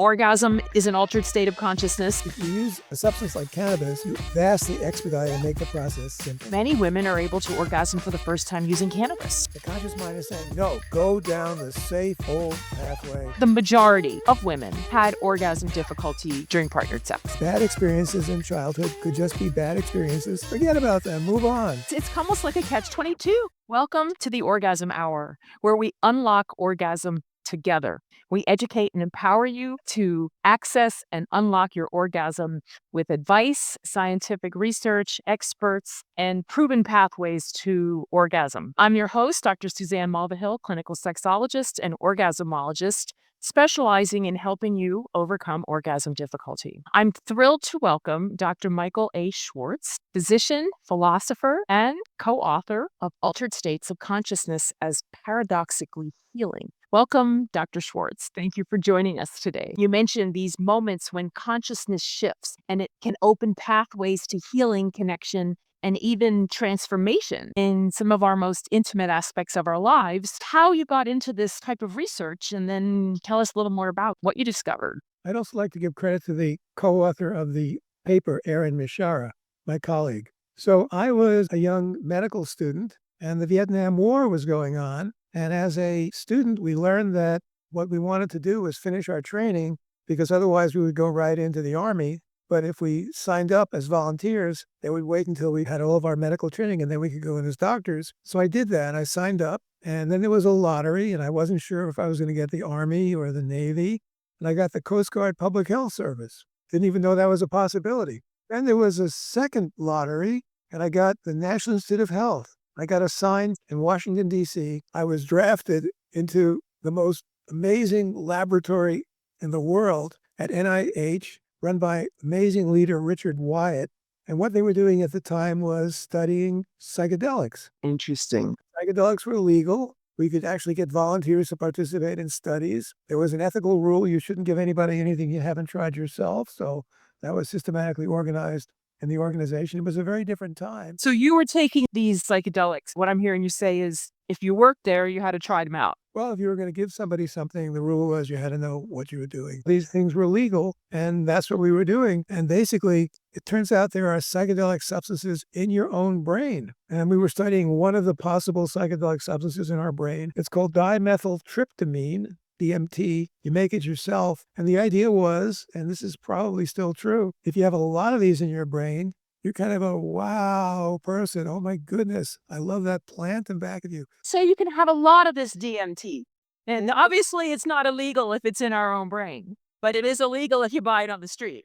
Orgasm is an altered state of consciousness. If you use a substance like cannabis, you vastly expedite and make the process simple. Many women are able to orgasm for the first time using cannabis. The conscious mind is saying, no, go down the safe, old pathway. The majority of women had orgasm difficulty during partnered sex. Bad experiences in childhood could just be bad experiences. Forget about them. Move on. It's almost like a catch-22. Welcome to the Orgasm Hour, where we unlock orgasm together. We educate and empower you to access and unlock your orgasm with advice, scientific research, experts, and proven pathways to orgasm. I'm your host, Dr. Suzanne Mulvihill, clinical sexologist and orgasmologist, specializing in helping you overcome orgasm difficulty. I'm thrilled to welcome Dr. Michael A. Schwartz, physician, philosopher, and co-author of Altered States of Consciousness as Paradoxically Healing. Welcome, Dr. Schwartz. Thank you for joining us today. You mentioned these moments when consciousness shifts and it can open pathways to healing, connection, and even transformation in some of our most intimate aspects of our lives. How you got into this type of research, and then tell us a little more about what you discovered. I'd also like to give credit to the co-author of the paper, Erin Mishara, my colleague. So I was a young medical student, and the Vietnam War was going on. And as a student, we learned that what we wanted to do was finish our training, because otherwise we would go right into the Army. But if we signed up as volunteers, they would wait until we had all of our medical training and then we could go in as doctors. So I did that. I signed up, and then there was a lottery, and I wasn't sure if I was going to get the Army or the Navy. And I got the Coast Guard Public Health Service. Didn't even know that was a possibility. Then there was a second lottery, and I got the National Institute of Health. I got assigned in Washington, D.C. I was drafted into the most amazing laboratory in the world at NIH, run by amazing leader Richard Wyatt. And what they were doing at the time was studying psychedelics. Interesting. Psychedelics were legal. We could actually get volunteers to participate in studies. There was an ethical rule: you shouldn't give anybody anything you haven't tried yourself. So that was systematically organized in the organization. It was a very different time. So you were taking these psychedelics. What I'm hearing you say is if you worked there, you had to try them out. Well, if you were going to give somebody something, the rule was you had to know what you were doing. These things were legal, and that's what we were doing. And basically, it turns out there are psychedelic substances in your own brain. And we were studying one of the possible psychedelic substances in our brain. It's called dimethyltryptamine, DMT. You make it yourself. And the idea was, and this is probably still true, if you have a lot of these in your brain, you're kind of a wow person. Oh my goodness, I love that plant in back of you. So you can have a lot of this DMT. And obviously it's not illegal if it's in our own brain, but it is illegal if you buy it on the street.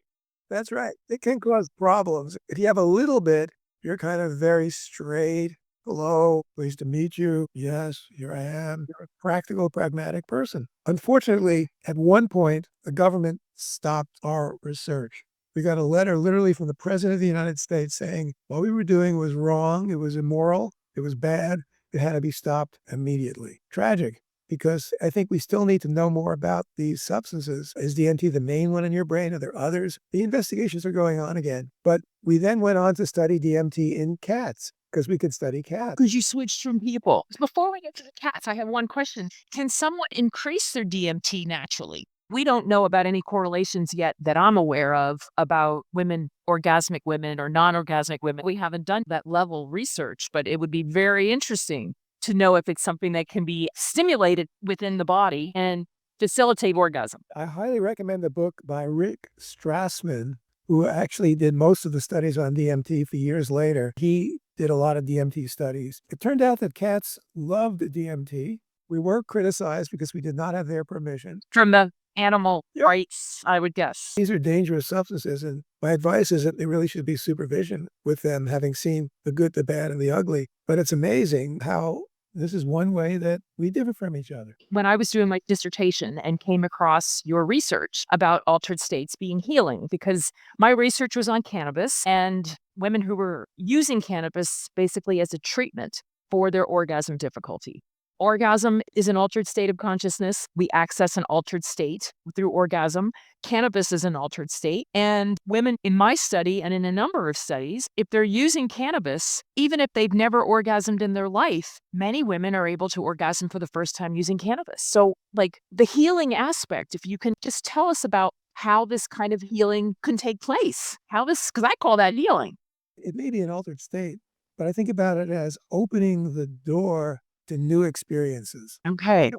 That's right. It can cause problems. If you have a little bit, you're kind of very straight. Hello, pleased to meet you. Yes, here I am. You're a practical, pragmatic person. Unfortunately, at one point, the government stopped our research. We got a letter literally from the President of the United States saying what we were doing was wrong, it was immoral, it was bad, it had to be stopped immediately. Tragic, because I think we still need to know more about these substances. Is DMT the main one in your brain? Are there others? The investigations are going on again. But we then went on to study DMT in cats, because we could study cats. Because you switched from people. Before we get to the cats, I have one question. Can someone increase their DMT naturally? We don't know about any correlations yet that I'm aware of about women, orgasmic women or non-orgasmic women. We haven't done that level research, but it would be very interesting to know if it's something that can be stimulated within the body and facilitate orgasm. I highly recommend the book by Rick Strassman, who actually did most of the studies on DMT for years later. He did a lot of DMT studies. It turned out that cats loved DMT. We were criticized because we did not have their permission. From the animal rights, I would guess. These are dangerous substances, and my advice is that there really should be supervision with them, having seen the good, the bad, and the ugly. But it's amazing how this is one way that we differ from each other. When I was doing my dissertation and came across your research about altered states being healing, because my research was on cannabis and women who were using cannabis basically as a treatment for their orgasm difficulty. Orgasm is an altered state of consciousness. We access an altered state through orgasm. Cannabis is an altered state. And women in my study and in a number of studies, if they're using cannabis, even if they've never orgasmed in their life, many women are able to orgasm for the first time using cannabis. So, like the healing aspect, if you can just tell us about how this kind of healing can take place, because I call that healing. It may be an altered state, but I think about it as opening the door to new experiences. Okay.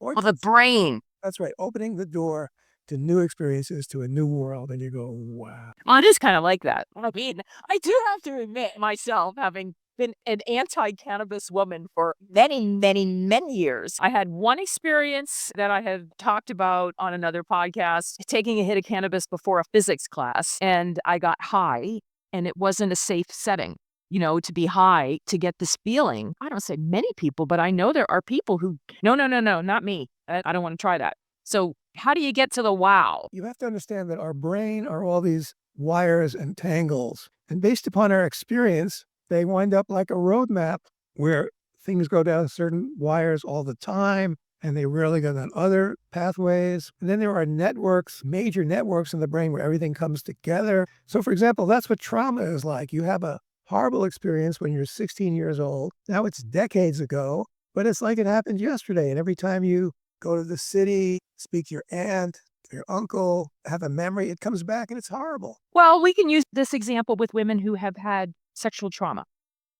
Or Well, the brain. that's right, opening the door to new experiences, to a new world, and you go, wow. Well, it is kind of like that. I mean, I do have to admit myself, having been an anti-cannabis woman for many, many, many years. I had one experience that I have talked about on another podcast, taking a hit of cannabis before a physics class, and I got high, and it wasn't a safe setting. To be high, to get this feeling. I don't say many people, but I know there are people who, no, not me. I don't want to try that. So how do you get to the wow? You have to understand that our brain are all these wires and tangles. And based upon our experience, they wind up like a roadmap where things go down certain wires all the time, and they rarely go down other pathways. And then there are networks, major networks in the brain where everything comes together. So, for example, that's what trauma is like. You have a horrible experience when you're 16 years old. Now it's decades ago, but it's like it happened yesterday. And every time you go to the city, speak to your aunt, your uncle, have a memory, it comes back and it's horrible. Well, we can use this example with women who have had sexual trauma.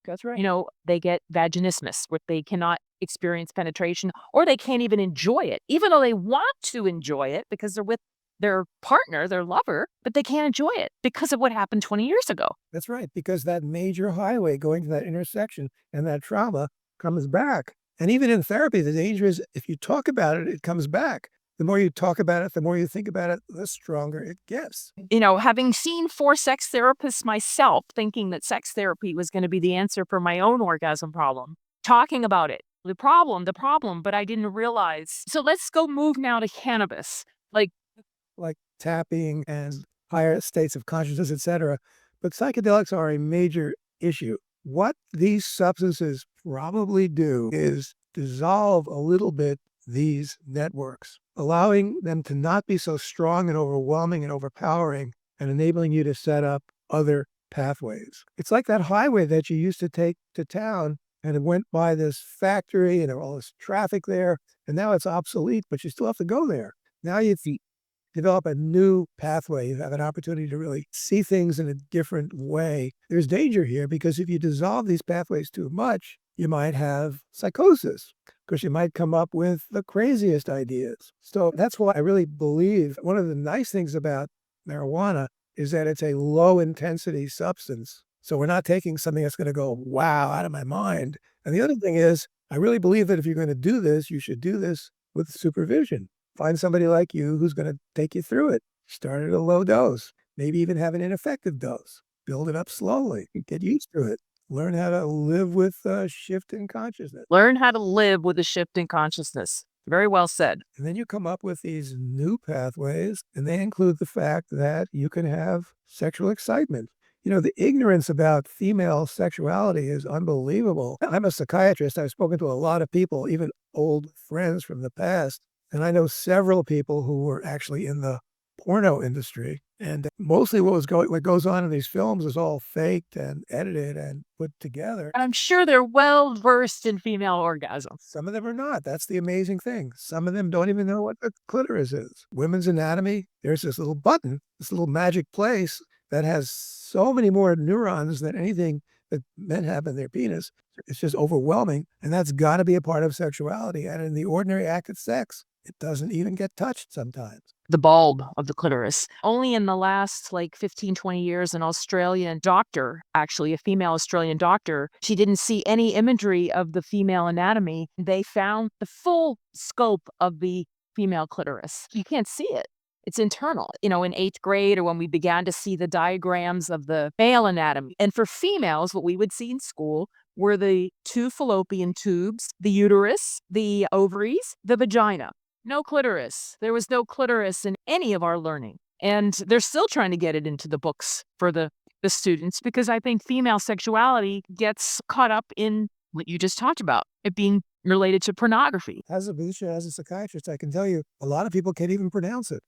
That's right. They get vaginismus, where they cannot experience penetration, or they can't even enjoy it, even though they want to enjoy it because they're with their partner, their lover, but they can't enjoy it because of what happened 20 years ago. That's right, because that major highway going to that intersection and that trauma comes back. And even in therapy, the danger is if you talk about it, it comes back. The more you talk about it, the more you think about it, the stronger it gets. Having seen 4 sex therapists myself, thinking that sex therapy was going to be the answer for my own orgasm problem, talking about it, the problem, but I didn't realize. So let's go move now to cannabis. Like tapping and higher states of consciousness, etc. But psychedelics are a major issue. What these substances probably do is dissolve a little bit these networks, allowing them to not be so strong and overwhelming and overpowering, and enabling you to set up other pathways. It's like that highway that you used to take to town, and it went by this factory and there was all this traffic there, and now it's obsolete, but you still have to go there. Now you develop a new pathway. You have an opportunity to really see things in a different way. There's danger here because if you dissolve these pathways too much, you might have psychosis because you might come up with the craziest ideas. So that's why I really believe one of the nice things about marijuana is that it's a low intensity substance. So we're not taking something that's going to go, wow, out of my mind. And the other thing is, I really believe that if you're going to do this, you should do this with supervision. Find somebody like you who's going to take you through it. Start at a low dose, maybe even have an ineffective dose. Build it up slowly. Get used to it. Learn how to live with a shift in consciousness. Learn how to live with a shift in consciousness. Very well said. And then you come up with these new pathways, and they include the fact that you can have sexual excitement. The ignorance about female sexuality is unbelievable. I'm a psychiatrist. I've spoken to a lot of people, even old friends from the past. And I know several people who were actually in the porno industry. And mostly what goes on in these films is all faked and edited and put together. And I'm sure they're well versed in female orgasm. Some of them are not. That's the amazing thing. Some of them don't even know what the clitoris is. Women's anatomy, there's this little button, this little magic place that has so many more neurons than anything that men have in their penis. It's just overwhelming. And that's got to be a part of sexuality. And in the ordinary act of sex, it doesn't even get touched sometimes. The bulb of the clitoris. Only in the last 15, 20 years, an Australian doctor, actually a female Australian doctor, she didn't see any imagery of the female anatomy. They found the full scope of the female clitoris. You can't see it. It's internal. In 8th grade or when we began to see the diagrams of the male anatomy. And for females, what we would see in school were the 2 fallopian tubes, the uterus, the ovaries, the vagina. No clitoris. There was no clitoris in any of our learning. And they're still trying to get it into the books for the students because I think female sexuality gets caught up in what you just talked about, it being related to pornography. As a physician, as a psychiatrist, I can tell you a lot of people can't even pronounce it.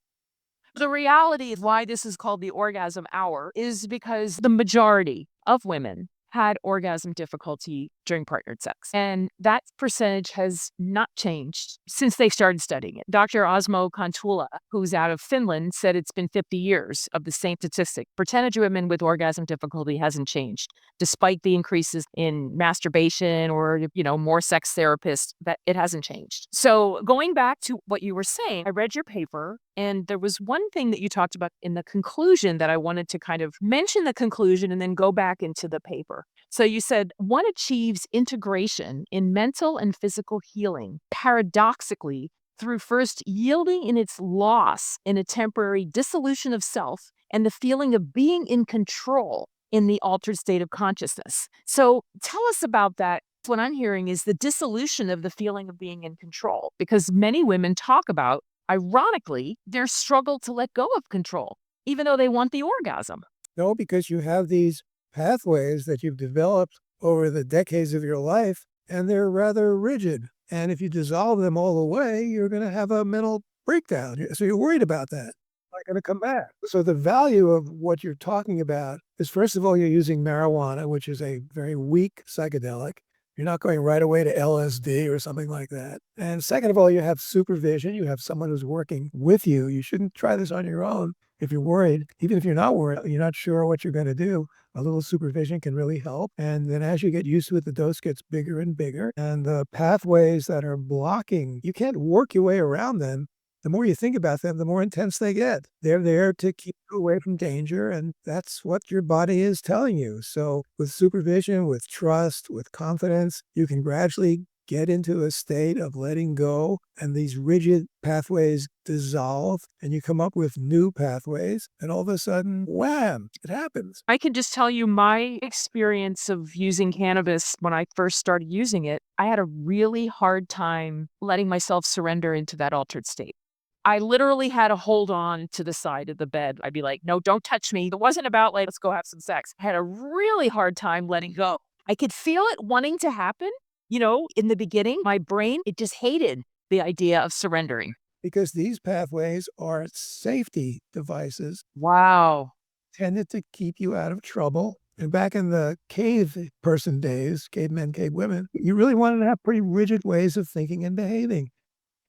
The reality of why this is called the orgasm hour is because the majority of women had orgasm difficulty during partnered sex. And that percentage has not changed since they started studying it. Dr. Osmo Kontula, who's out of Finland, said it's been 50 years of the same statistic. Percentage of women with orgasm difficulty hasn't changed, despite the increases in masturbation or, more sex therapists, that it hasn't changed. So going back to what you were saying, I read your paper and there was one thing that you talked about in the conclusion that I wanted to kind of mention the conclusion and then go back into the paper. So you said one achieves integration in mental and physical healing paradoxically through first yielding in its loss in a temporary dissolution of self and the feeling of being in control in the altered state of consciousness. So tell us about that. What I'm hearing is the dissolution of the feeling of being in control, because many women talk about, ironically, their struggle to let go of control, even though they want the orgasm. No, because you have these pathways that you've developed over the decades of your life, and they're rather rigid. And if you dissolve them all away, you're going to have a mental breakdown. So you're worried about that. Not going to come back. So the value of what you're talking about is, first of all, you're using marijuana, which is a very weak psychedelic. You're not going right away to LSD or something like that. And second of all, you have supervision. You have someone who's working with you. You shouldn't try this on your own if you're worried. Even if you're not worried, you're not sure what you're going to do, a little supervision can really help. And then as you get used to it, the dose gets bigger and bigger. And the pathways that are blocking, you can't work your way around them. The more you think about them, the more intense they get. They're there to keep you away from danger, and that's what your body is telling you. So with supervision, with trust, with confidence, you can gradually get into a state of letting go, and these rigid pathways dissolve, and you come up with new pathways, and all of a sudden, wham, it happens. I can just tell you my experience of using cannabis when I first started using it. I had a really hard time letting myself surrender into that altered state. I literally had to hold on to the side of the bed. I'd be like, no, don't touch me. It wasn't about like, let's go have some sex. I had a really hard time letting go. I could feel it wanting to happen. In the beginning, my brain, it just hated the idea of surrendering. Because these pathways are safety devices Wow. tended to keep you out of trouble. And back in the cave person days, cavemen, cavewomen, you really wanted to have pretty rigid ways of thinking and behaving.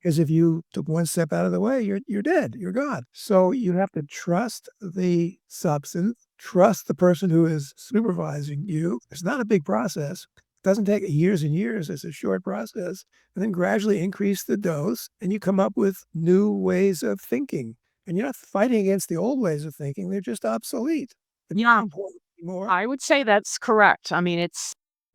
Because if you took one step out of the way, you're dead, you're gone. So you have to trust the substance, trust the person who is supervising you. It's not a big process. It doesn't take years and years. It's a short process. And then gradually increase the dose, and you come up with new ways of thinking. And you're not fighting against the old ways of thinking. They're just obsolete. They're Yeah, not important anymore. I would say that's correct. I mean,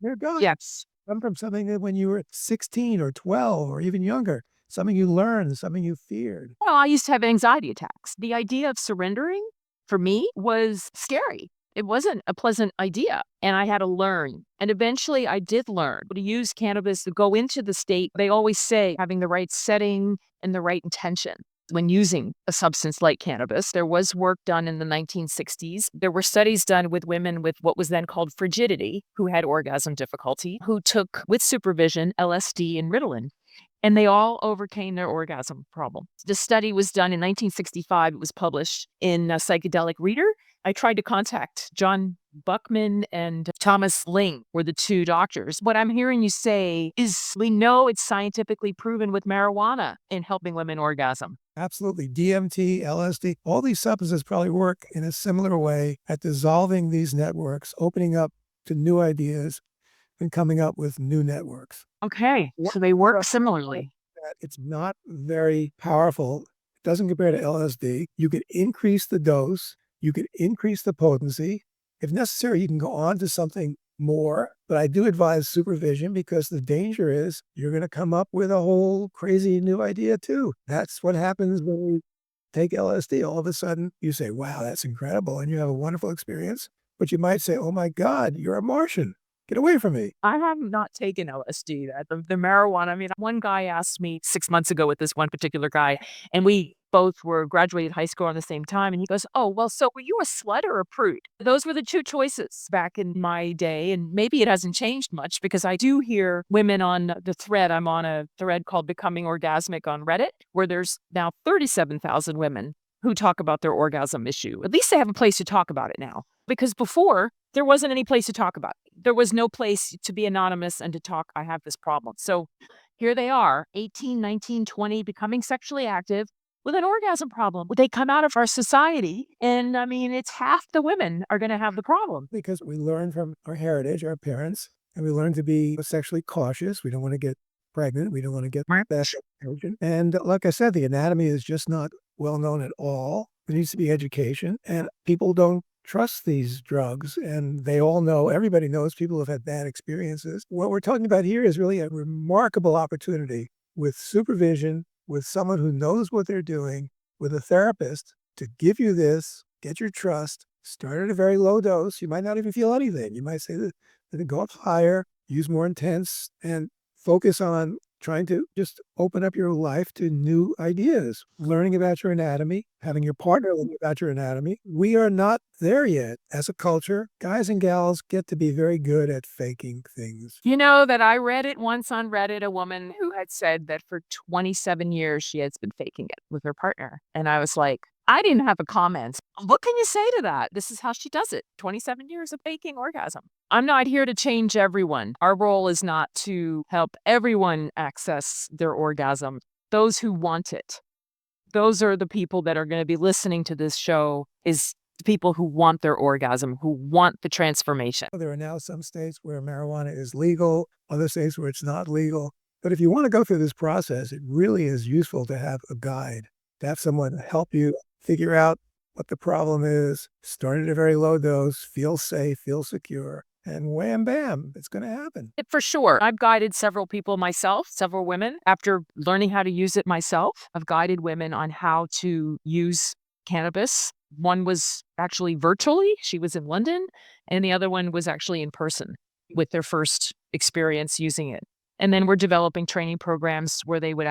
They're gone. yes. Come from something that when you were 16 or 12 or even younger, something you learned, something you feared. Well, I used to have anxiety attacks. The idea of surrendering for me was scary. It wasn't a pleasant idea. And I had to learn. And eventually I did learn to use cannabis to go into the state. They always say having the right setting and the right intention when using a substance like cannabis. There was work done in the 1960s. There were studies done with women with what was then called frigidity, who had orgasm difficulty, who took, with supervision, LSD and Ritalin. And they all overcame their orgasm problem. The study was done in 1965. It was published in Psychedelic Reader. I tried to contact John Buckman and Thomas Ling were the two doctors. What I'm hearing you say is we know it's scientifically proven with marijuana in helping women orgasm. Absolutely. DMT, LSD, all these substances probably work in a similar way at dissolving these networks, opening up to new ideas, and coming up with new networks. Okay, so they work similarly. It's not very powerful. It doesn't compare to LSD. You can increase the dose. You can increase the potency. If necessary, you can go on to something more. But I do advise supervision because the danger is you're going to come up with a whole crazy new idea too. That's what happens when you take LSD. All of a sudden, you say, wow, that's incredible. And you have a wonderful experience. But you might say, oh my God, you're a Martian. Get away from me. I have not taken LSD. The marijuana. I mean, one guy asked me 6 months ago with this one particular guy, and we both were graduated high school around the same time. And he goes, "Oh, well, so were you a slut or a prude?" Those were the two choices back in my day. And maybe it hasn't changed much because I do hear women on the thread. I'm on a thread called Becoming Orgasmic on Reddit, where there's now 37,000 women who talk about their orgasm issue. At least they have a place to talk about it now. Because before, there wasn't any place to talk about it. There was no place to be anonymous and to talk, I have this problem. So here they are, 18, 19, 20, becoming sexually active with an orgasm problem. They come out of our society, and I mean, it's half the women are going to have the problem. Because we learn from our heritage, our parents, and we learn to be sexually cautious. We don't want to get pregnant. We don't want to get that children. And like I said, the anatomy is just not well known at all. There needs to be education, and people don't trust these drugs, and they all know, everybody knows people have had bad experiences. What we're talking about here is really a remarkable opportunity with supervision, with someone who knows what they're doing, with a therapist to give you this, get your trust, start at a very low dose. You might not even feel anything. You might say that go up higher, use more intense, and focus on trying to just open up your life to new ideas, learning about your anatomy, having your partner learn about your anatomy. We are not there yet as a culture. Guys and gals get to be very good at faking things. You know that I read it once on Reddit, a woman who had said that for 27 years she has been faking it with her partner. And I was like, I didn't have a comment. What can you say to that? This is how she does it. 27 years of faking orgasm. I'm not here to change everyone. Our role is not to help everyone access their orgasm. Those who want it. Those are the people that are going to be listening to this show, is the people who want their orgasm, who want the transformation. There are now some states where marijuana is legal, other states where it's not legal. But if you want to go through this process, it really is useful to have a guide, to have someone help you figure out what the problem is, start at a very low dose, feel safe, feel secure, and wham, bam, it's going to happen. For sure. I've guided several people myself, several women. After learning how to use it myself, I've guided women on how to use cannabis. One was actually virtually. She was in London, and the other one was actually in person with their first experience using it. And then we're developing training programs where they would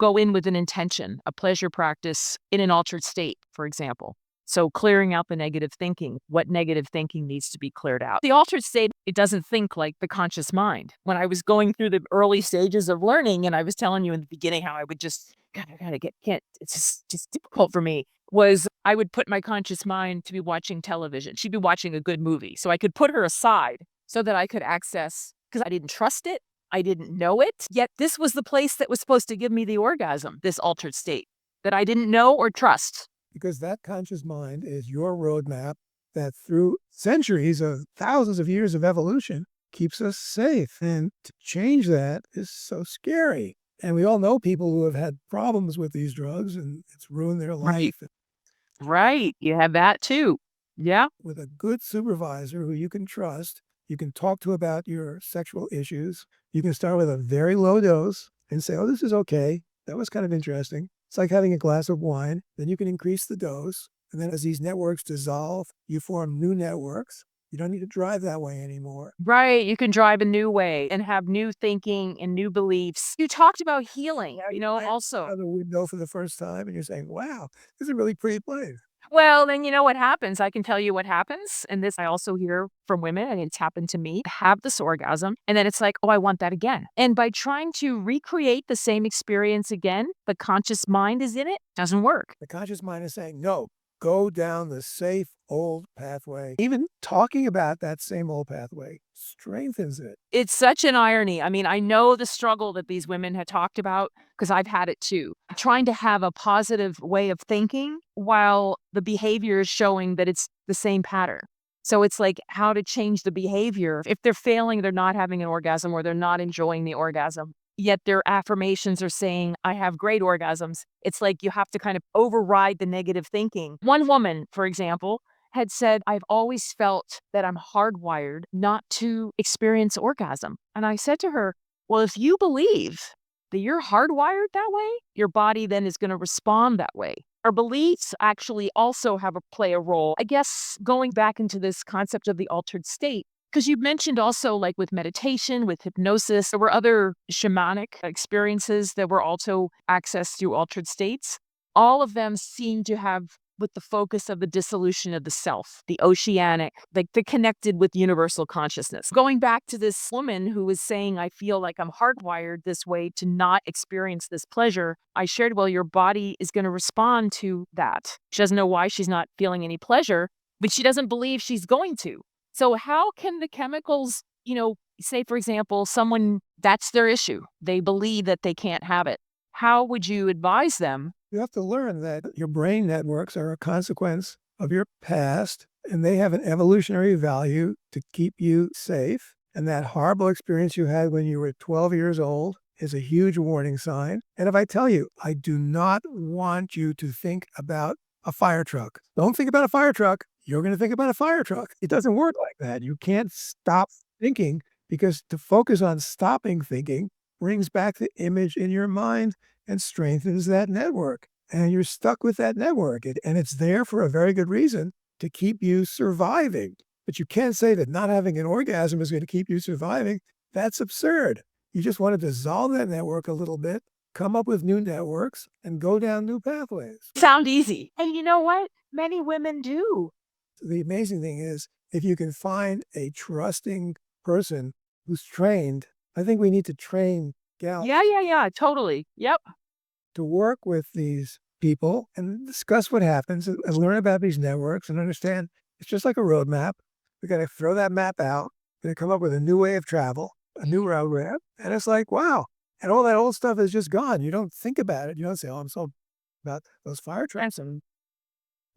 go in with an intention, a pleasure practice in an altered state, for example. So clearing out the negative thinking, what negative thinking needs to be cleared out. The altered state, it doesn't think like the conscious mind. When I was going through the early stages of learning, and I was telling you in the beginning how I would just, God, I gotta can't, it's just difficult for me, was I would put my conscious mind to be watching television. She'd be watching a good movie. So I could put her aside so that I could access, because I didn't trust it. I didn't know it, yet this was the place that was supposed to give me the orgasm, this altered state that I didn't know or trust. Because that conscious mind is your roadmap that through centuries of thousands of years of evolution keeps us safe. And to change that is so scary. And we all know people who have had problems with these drugs and it's ruined their life. Right. You have that too. Yeah. With a good supervisor who you can trust, you can talk to about your sexual issues. You can start with a very low dose and say, oh, this is okay. That was kind of interesting. It's like having a glass of wine. Then you can increase the dose. And then as these networks dissolve, you form new networks. You don't need to drive that way anymore. Right. You can drive a new way and have new thinking and new beliefs. You talked about healing, also. Out the window for the first time and you're saying, wow, this is a really pretty place. Well, then you know what happens. I can tell you what happens. And this I also hear from women, and it's happened to me, have this orgasm. And then it's like, oh, I want that again. And by trying to recreate the same experience again, the conscious mind is in it, doesn't work. The conscious mind is saying, no, go down the safe old pathway. Even talking about that same old pathway strengthens it. It's such an irony. I mean, I know the struggle that these women had talked about because I've had it too. Trying to have a positive way of thinking while the behavior is showing that it's the same pattern. So it's like how to change the behavior. If they're failing, they're not having an orgasm or they're not enjoying the orgasm, yet their affirmations are saying, I have great orgasms. It's like you have to kind of override the negative thinking. One woman, for example, had said, I've always felt that I'm hardwired not to experience orgasm. And I said to her, well, if you believe that you're hardwired that way, your body then is going to respond that way. Our beliefs actually also play a role. I guess going back into this concept of the altered state, because you mentioned also like with meditation, with hypnosis, there were other shamanic experiences that were also accessed through altered states. all of them seem to have with the focus of the dissolution of the self, the oceanic, like the connected with universal consciousness. Going back to this woman who was saying, I feel like I'm hardwired this way to not experience this pleasure. I shared, well, your body is going to respond to that. She doesn't know why she's not feeling any pleasure, but she doesn't believe she's going to. So how can the chemicals, say, for example, someone that's their issue. They believe that they can't have it. How would you advise them? You have to learn that your brain networks are a consequence of your past, and they have an evolutionary value to keep you safe. And that horrible experience you had when you were 12 years old is a huge warning sign. And if I tell you, I do not want you to think about a fire truck. Don't think about a fire truck. You're going to think about a fire truck. It doesn't work like that. You can't stop thinking, because to focus on stopping thinking brings back the image in your mind and strengthens that network. And you're stuck with that network. And it's there for a very good reason, to keep you surviving. But you can't say that not having an orgasm is going to keep you surviving. That's absurd. You just want to dissolve that network a little bit, come up with new networks, and go down new pathways. Sound easy. And you know what? Many women do. The amazing thing is, if you can find a trusting person who's trained, I think we need to train gals Yeah, totally. Yep. to work with these people and discuss what happens and learn about these networks and understand it's just like a roadmap. We got to throw that map out and come up with a new way of travel, a new roadmap. And it's like, wow. And all that old stuff is just gone. You don't think about it. You don't say, oh, I'm so about those fire trucks. And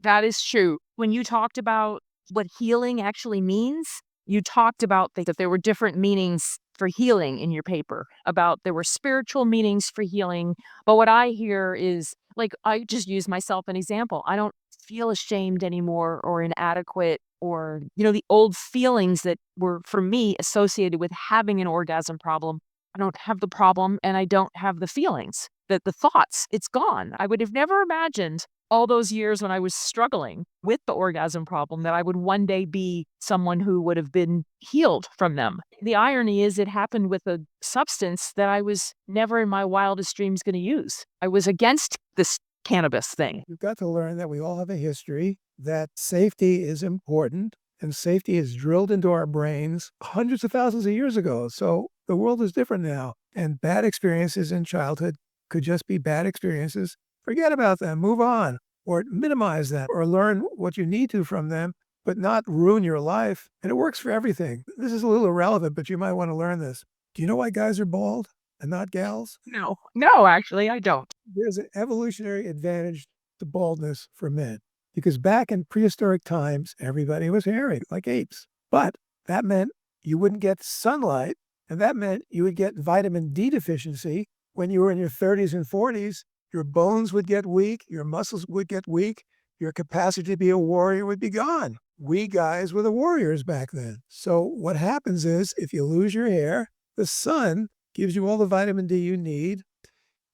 That is true. When you talked about what healing actually means, you talked about that there were different meanings for healing in your paper, about there were spiritual meanings for healing. But what I hear is, like, I just use myself an example. I don't feel ashamed anymore or inadequate or, the old feelings that were for me associated with having an orgasm problem. I don't have the problem and I don't have the feelings, that the thoughts, it's gone. I would have never imagined all those years when I was struggling with the orgasm problem that I would one day be someone who would have been healed from them. The irony is it happened with a substance that I was never in my wildest dreams going to use. I was against this cannabis thing. you've got to learn that we all have a history, that safety is important, and safety is drilled into our brains hundreds of thousands of years ago. So the world is different now. And bad experiences in childhood could just be bad experiences. Forget about them, move on, or minimize them, or learn what you need to from them, but not ruin your life. And it works for everything. This is a little irrelevant, but you might want to learn this. Do you know why guys are bald and not gals? No, actually, I don't. There's an evolutionary advantage to baldness for men, because back in prehistoric times, everybody was hairy like apes. But that meant you wouldn't get sunlight, and that meant you would get vitamin D deficiency when you were in your 30s and 40s. Your bones would get weak, your muscles would get weak, your capacity to be a warrior would be gone. We guys were the warriors back then. So what happens is, if you lose your hair, the sun gives you all the vitamin D you need.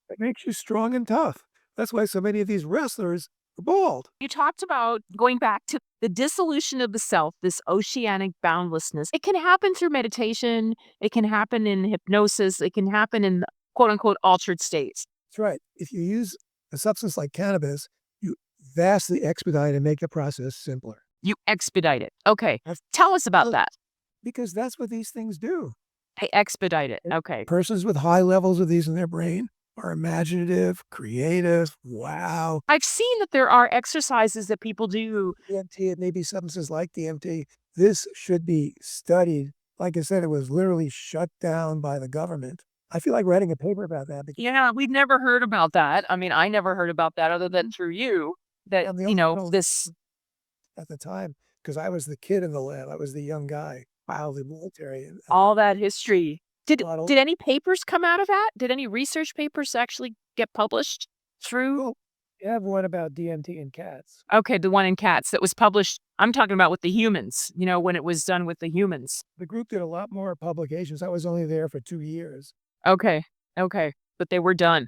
It makes you strong and tough. That's why so many of these wrestlers are bald. You talked about going back to the dissolution of the self, this oceanic boundlessness. It can happen through meditation. It can happen in hypnosis. It can happen in quote unquote altered states. That's right. If you use a substance like cannabis, you vastly expedite and make the process simpler. You expedite it. Okay. That's- Tell us about that. Because that's what these things do. They expedite it. Okay. Persons with high levels of these in their brain are imaginative, creative. Wow. I've seen that there are exercises that people do. DMT, it may be substances like DMT. This should be studied. Like I said, it was literally shut down by the government. I feel like writing a paper about that. Yeah, we've never heard about that. I mean, I never heard about that other than through you. That, And the this. at the time, because I was the kid in the lab. I was the young guy, wildly military. And All that history. Did lot of- did any papers come out of that? Did any research papers actually get published through? Well, you have one about DMT in cats. Okay, the one in cats that was published. I'm talking about with the humans, when it was done with the humans. The group did a lot more publications. I was only there for 2 years, Okay, but they were done.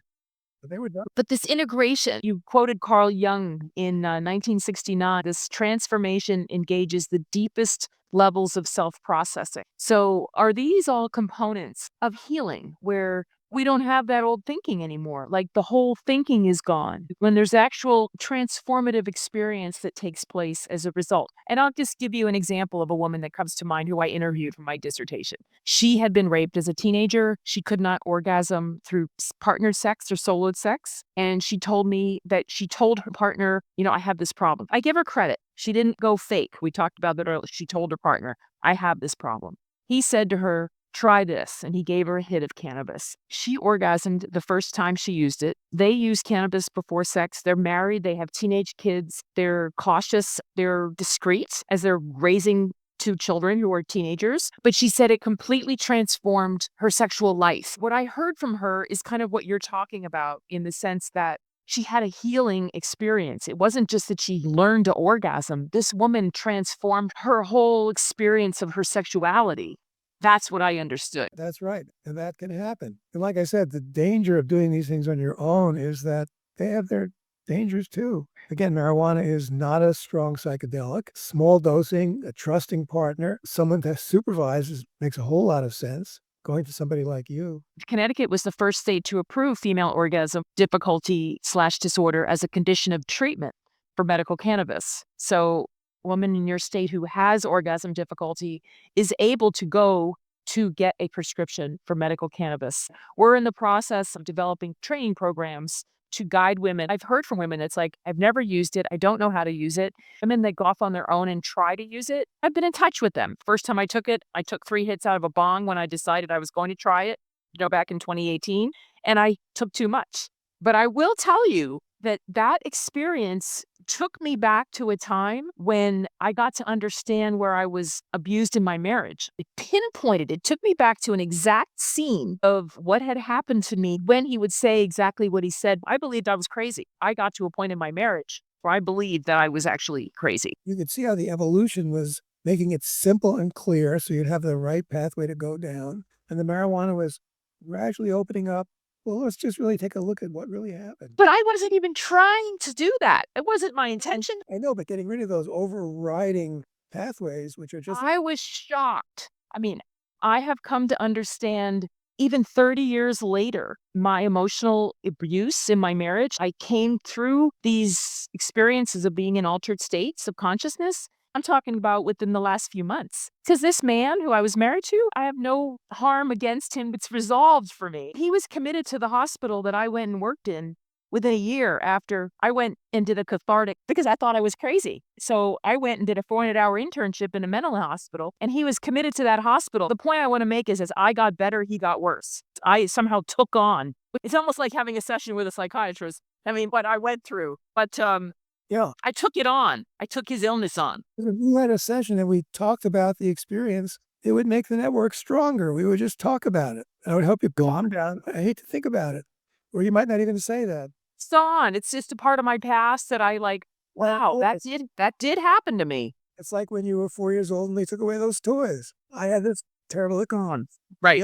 but they were done. But this integration, you quoted Carl Jung in 1969, this transformation engages the deepest levels of self-processing. So are these all components of healing where we don't have that old thinking anymore. Like the whole thinking is gone when there's actual transformative experience that takes place as a result. And I'll just give you an example of a woman that comes to mind who I interviewed for my dissertation. She had been raped as a teenager. She could not orgasm through partner sex or soloed sex. And she told me that she told her partner, I have this problem. I give her credit. She didn't go fake. We talked about that earlier. She told her partner, I have this problem. He said to her, try this. And he gave her a hit of cannabis. She orgasmed the first time she used it. They use cannabis before sex. They're married. They have teenage kids. They're cautious. They're discreet as they're raising two children who are teenagers. But she said it completely transformed her sexual life. What I heard from her is kind of what you're talking about in the sense that she had a healing experience. It wasn't just that she learned to orgasm. This woman transformed her whole experience of her sexuality. That's what I understood. That's right. And that can happen. And like I said, the danger of doing these things on your own is that they have their dangers too. Again, marijuana is not a strong psychedelic. Small dosing, a trusting partner, someone that supervises makes a whole lot of sense. Going to somebody like you. Connecticut was the first state to approve female orgasm difficulty/disorder as a condition of treatment for medical cannabis. So a woman in your state who has orgasm difficulty is able to go to get a prescription for medical cannabis. We're in the process of developing training programs to guide women. I've heard from women, it's like, I've never used it. I don't know how to use it. Women that go off on their own and try to use it, I've been in touch with them. First time I took it, I took 3 hits out of a bong when I decided I was going to try it, back in 2018, and I took too much. But I will tell you that that experience took me back to a time when I got to understand where I was abused in my marriage. It pinpointed, it took me back to an exact scene of what had happened to me when he would say exactly what he said. I believed I was crazy. I got to a point in my marriage where I believed that I was actually crazy. You could see how the evolution was making it simple and clear so you'd have the right pathway to go down. And the marijuana was gradually opening up. Well, let's just really take a look at what really happened. But I wasn't even trying to do that. It wasn't my intention. I know, but getting rid of those overriding pathways, which are just... I was shocked. I mean, I have come to understand even 30 years later, my emotional abuse in my marriage. I came through these experiences of being in altered states of consciousness. I'm talking about within the last few months. Because this man who I was married to, I have no harm against him. It's resolved for me. He was committed to the hospital that I went and worked in within a year after I went and did a cathartic because I thought I was crazy. So I went and did a 400-hour internship in a mental hospital, and he was committed to that hospital. The point I want to make is as I got better, he got worse. I somehow took on. It's almost like having a session with a psychiatrist. I mean, what I went through. But Yeah. I took it on. I took his illness on. If we had a session and we talked about the experience, it would make the network stronger. We would just talk about it. And it would help you calm down. I hate to think about it. Or you might not even say that. It's on. It's just a part of my past that I like, wow, that did happen to me. It's like when you were 4 years old and they took away those toys. I had this terrible gone. Right.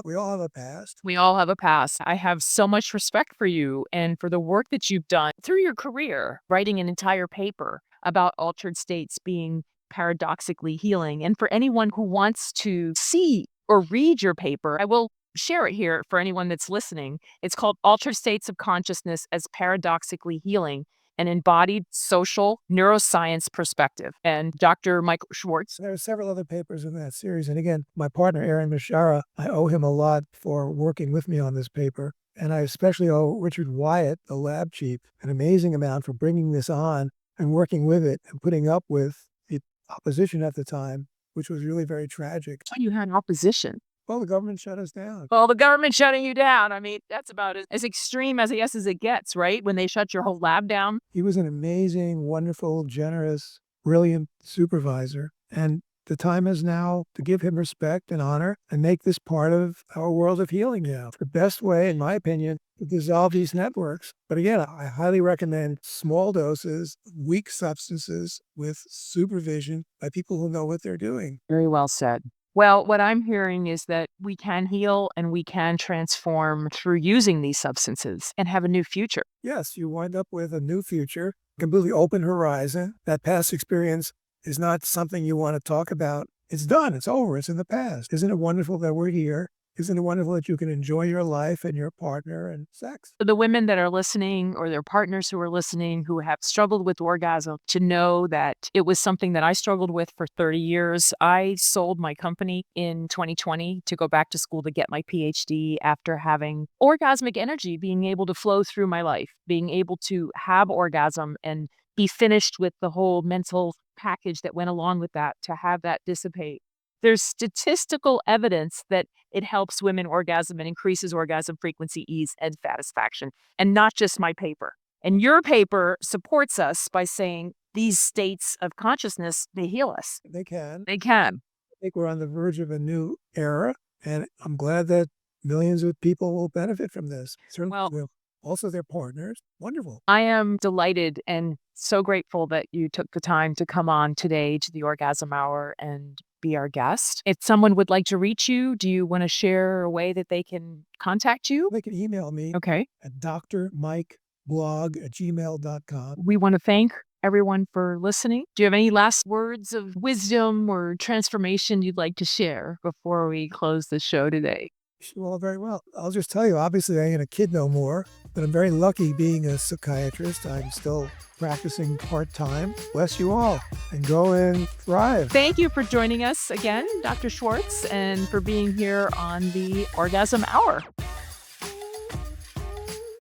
We all have a past. We all have a past. I have so much respect for you and for the work that you've done through your career, writing an entire paper about altered states being paradoxically healing. And for anyone who wants to see or read your paper, I will share it here for anyone that's listening. It's called Altered States of Consciousness as Paradoxically Healing, an Embodied Social Neuroscience Perspective. And Dr. Michael Schwartz. There are several other papers in that series. And again, my partner, Aaron Mishara, I owe him a lot for working with me on this paper. And I especially owe Richard Wyatt, the lab chief, an amazing amount for bringing this on and working with it and putting up with the opposition at the time, which was really very tragic. When you had opposition. Well, the government shut us down. Well, the government shutting you down. I mean, that's about as extreme as it gets, right? When they shut your whole lab down. He was an amazing, wonderful, generous, brilliant supervisor. And the time is now to give him respect and honor and make this part of our world of healing now. The best way, in my opinion, to dissolve these networks. But again, I highly recommend small doses, weak substances with supervision by people who know what they're doing. Very well said. Well, what I'm hearing is that we can heal and we can transform through using these substances and have a new future. Yes, you wind up with a new future, completely open horizon. That past experience is not something you want to talk about. It's done. It's over. It's in the past. Isn't it wonderful that we're here Isn't it wonderful that you can enjoy your life and your partner and sex? For the women that are listening or their partners who are listening who have struggled with orgasm, to know that it was something that I struggled with for 30 years. I sold my company in 2020 to go back to school to get my PhD after having orgasmic energy, being able to flow through my life, being able to have orgasm and be finished with the whole mental package that went along with that, to have that dissipate. There's statistical evidence that it helps women orgasm and increases orgasm frequency, ease, and satisfaction, and not just my paper. And your paper supports us by saying these states of consciousness, they heal us. They can. They can. I think we're on the verge of a new era, and I'm glad that millions of people will benefit from this. Certainly, Well, also their partners. Wonderful. I am delighted and so grateful that you took the time to come on today to the Orgasm Hour and be our guest. If someone would like to reach you, do you want to share a way that they can contact you? They can email me Okay. at drmikeblog@gmail.com. We want to thank everyone for listening. Do you have any last words of wisdom or transformation you'd like to share before we close the show today? Well, very well. I'll just tell you, obviously, I ain't a kid no more, but I'm very lucky being a psychiatrist. I'm still practicing part-time. Bless you all, and go and thrive. Thank you for joining us again, Dr. Schwartz, and for being here on the Orgasm Hour.